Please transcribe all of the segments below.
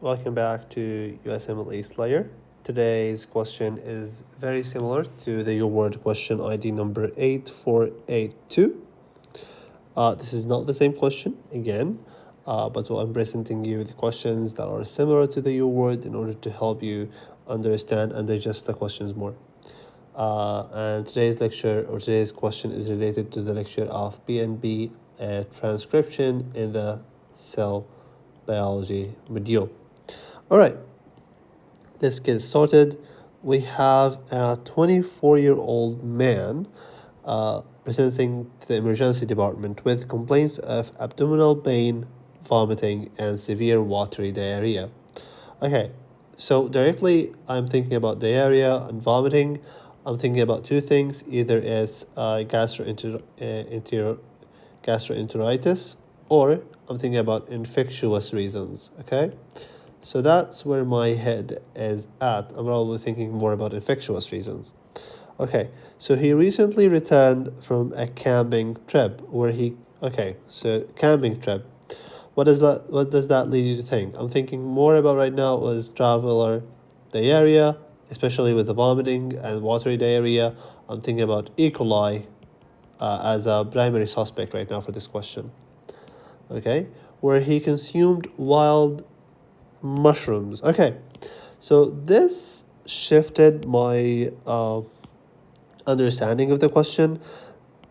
Welcome back to Usmle Slayer. Today's question is very similar to the Your Word question ID number 8482. This is not the same question again, but I'm presenting you with questions that are similar to the Your Word in order to help you understand and digest the questions more. And today's lecture or today's question is related to the lecture of PNB transcription in the cell biology module. All right, let's get started. We have a 24-year-old man presenting to the emergency department with complaints of abdominal pain, vomiting, and severe watery diarrhea. Okay, so directly I'm thinking about diarrhea and vomiting. I'm thinking about two things. Either it's gastroenteritis, or I'm thinking about infectious reasons, okay? So that's where my head is at. I'm probably thinking more about infectious reasons. Okay, so he recently returned from a camping trip camping trip. What does that lead you to think? I'm thinking more about right now was traveler diarrhea, especially with the vomiting and watery diarrhea. I'm thinking about E. coli as a primary suspect right now for this question. Okay, where he consumed wild mushrooms. Okay, so this shifted my understanding of the question.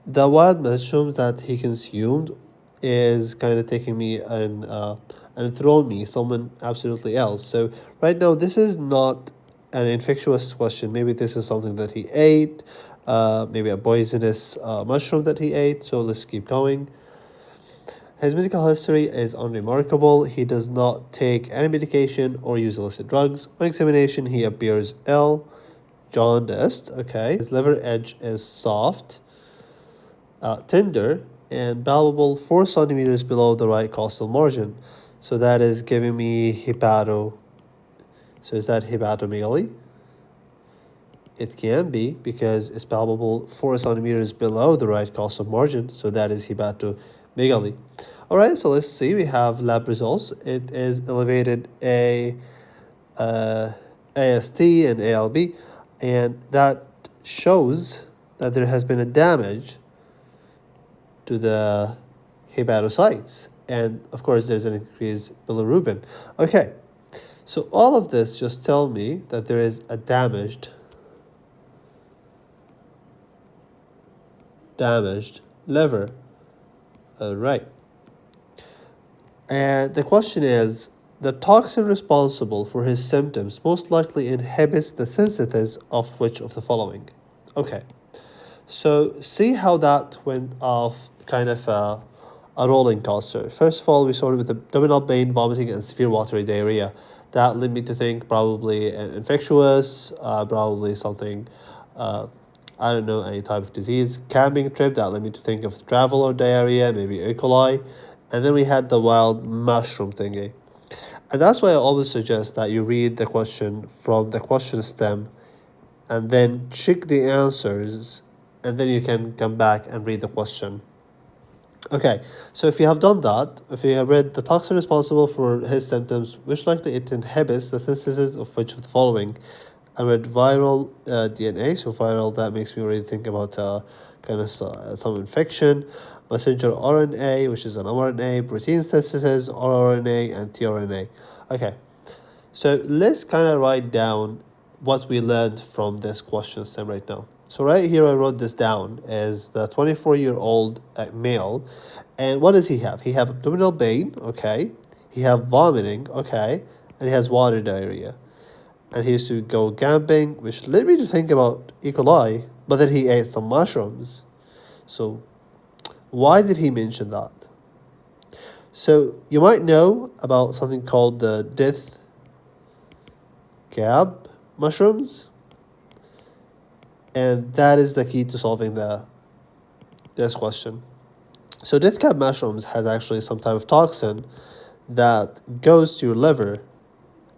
The wild mushrooms that he consumed is kind of taking me and throwing me someone absolutely else. So right now, this is not an infectious question. Maybe this is something that he ate, maybe a poisonous mushroom that he ate. So let's keep going. His medical history is unremarkable. He does not take any medication or use illicit drugs. On examination, he appears ill, jaundiced, okay. His liver edge is soft, tender, and palpable 4 centimeters below the right costal margin. So that is giving me So is that hepatomegaly? It can be because it's palpable 4 centimeters below the right costal margin. So that is hepatomegaly. All right, so let's see. We have lab results. It is elevated AST and ALB, and that shows that there has been a damage to the hepatocytes. And of course, there's an increased bilirubin. Okay, so all of this just tell me that there is a damaged liver. All right. And the question is, the toxin responsible for his symptoms most likely inhibits the synthesis of which of the following? Okay, so see how that went off kind of a rolling coaster. First of all, we started with abdominal pain, vomiting, and severe watery diarrhea. That led me to think probably an infectious, probably something, I don't know, any type of disease. Camping trip, that led me to think of traveler diarrhea, maybe E. coli. And then we had the wild mushroom thingy. And that's why I always suggest that you read the question from the question stem and then check the answers, and then you can come back and read the question. Okay, so if you have done that, if you have read the toxin responsible for his symptoms, which likely it inhibits the synthesis of which of the following? I read viral DNA, so viral, that makes me really think about kind of some infection. Messenger RNA, which is an mRNA, protein synthesis, rRNA, and tRNA. Okay, so let's kind of write down what we learned from this question stem right now. So right here I wrote this down as the 24-year-old male. And what does he have? He have abdominal pain, okay. He have vomiting, okay. And he has water diarrhea. And he used to go camping, which led me to think about E. coli, but then he ate some mushrooms. So why did he mention that? So you might know about something called the death cab mushrooms, and that is the key to solving this question. So death cab mushrooms has actually some type of toxin that goes to your liver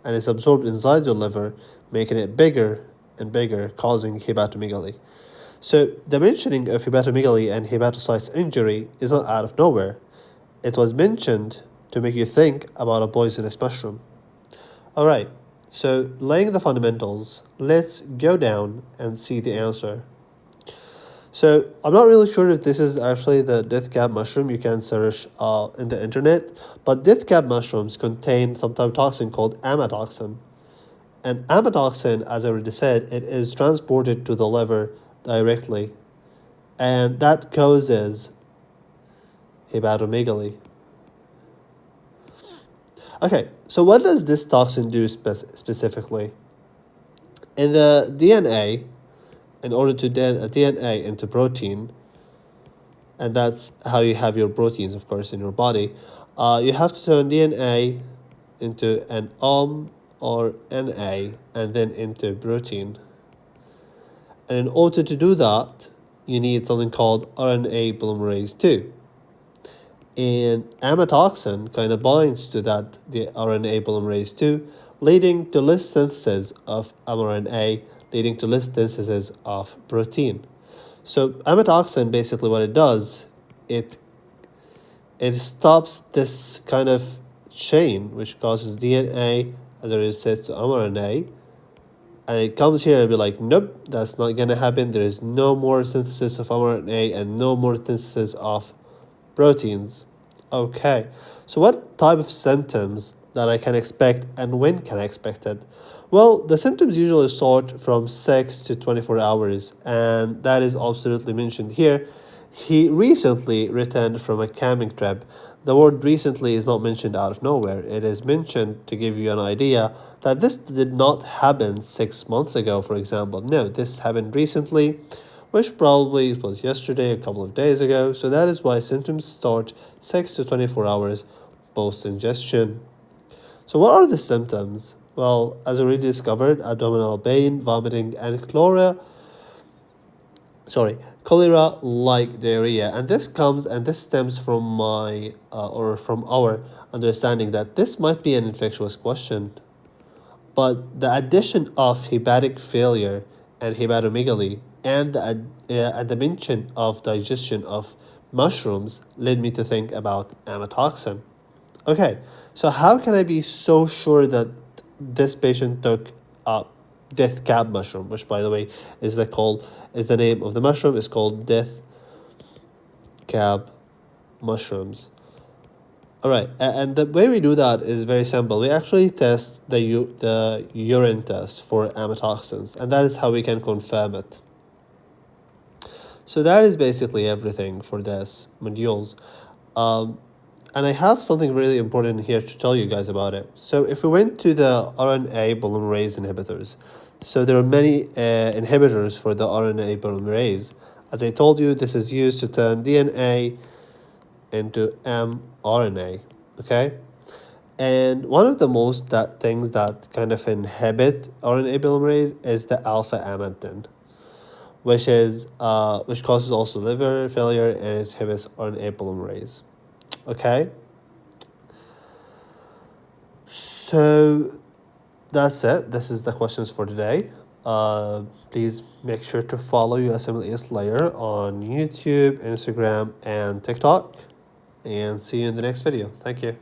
and is absorbed inside your liver, making it bigger and bigger, causing hepatomegaly. So the mentioning of hepatomegaly and hepatocytes injury is not out of nowhere. It was mentioned to make you think about a poisonous mushroom. All right, so laying the fundamentals, let's go down and see the answer. So I'm not really sure if this is actually the death cap mushroom. You can search in the internet, but death cap mushrooms contain some type of toxin called amatoxin. And amatoxin, as I already said, it is transported to the liver directly, and that causes hepatomegaly. Okay, so what does this toxin do specifically? In the DNA, in order to turn a DNA into protein, and that's how you have your proteins, of course, in your body, you have to turn DNA into an or Na and then into protein. And in order to do that, you need something called RNA polymerase 2. And amatoxin kind of binds to that, the RNA polymerase 2, leading to less synthesis of mRNA, leading to less synthesis of protein. So amatoxin, basically what it does, it stops this kind of chain which causes DNA as a result to mRNA, and it comes here and be like, nope, that's not gonna happen. There is no more synthesis of mRNA and no more synthesis of proteins. Okay, so what type of symptoms that I can expect and when can I expect it? Well, the symptoms usually start from 6 to 24 hours, and that is absolutely mentioned here. He recently returned from a camping trip. The word recently is not mentioned out of nowhere. It is mentioned to give you an idea that this did not happen 6 months ago, for example. No, this happened recently, which probably was yesterday, a couple of days ago. So that is why symptoms start 6 to 24 hours post ingestion. So what are the symptoms? Well, as already discovered, abdominal pain, vomiting, and cholera-like diarrhea. And this stems from my or from our understanding that this might be an infectious question. But the addition of hepatic failure and hepatomegaly and the mention of digestion of mushrooms led me to think about amatoxin. Okay, so how can I be so sure that this patient took a death cap mushroom, which by the way is the name of the mushroom is called death cap mushrooms. All right, and the way we do that is very simple. We actually test the urine test for amatoxins, and that is how we can confirm it. So that is basically everything for this modules. And I have something really important here to tell you guys about it. So if we went to the RNA polymerase inhibitors, so there are many inhibitors for the RNA polymerase. As I told you, this is used to turn DNA into mRNA, okay? And one of the most things that kind of inhibit RNA polymerase is the alpha amantine, which causes also liver failure and inhibits RNA polymerase. Okay. So that's it. This is the questions for today. Please make sure to follow Usmle Slayer on YouTube, Instagram, and TikTok. And see you in the next video. Thank you.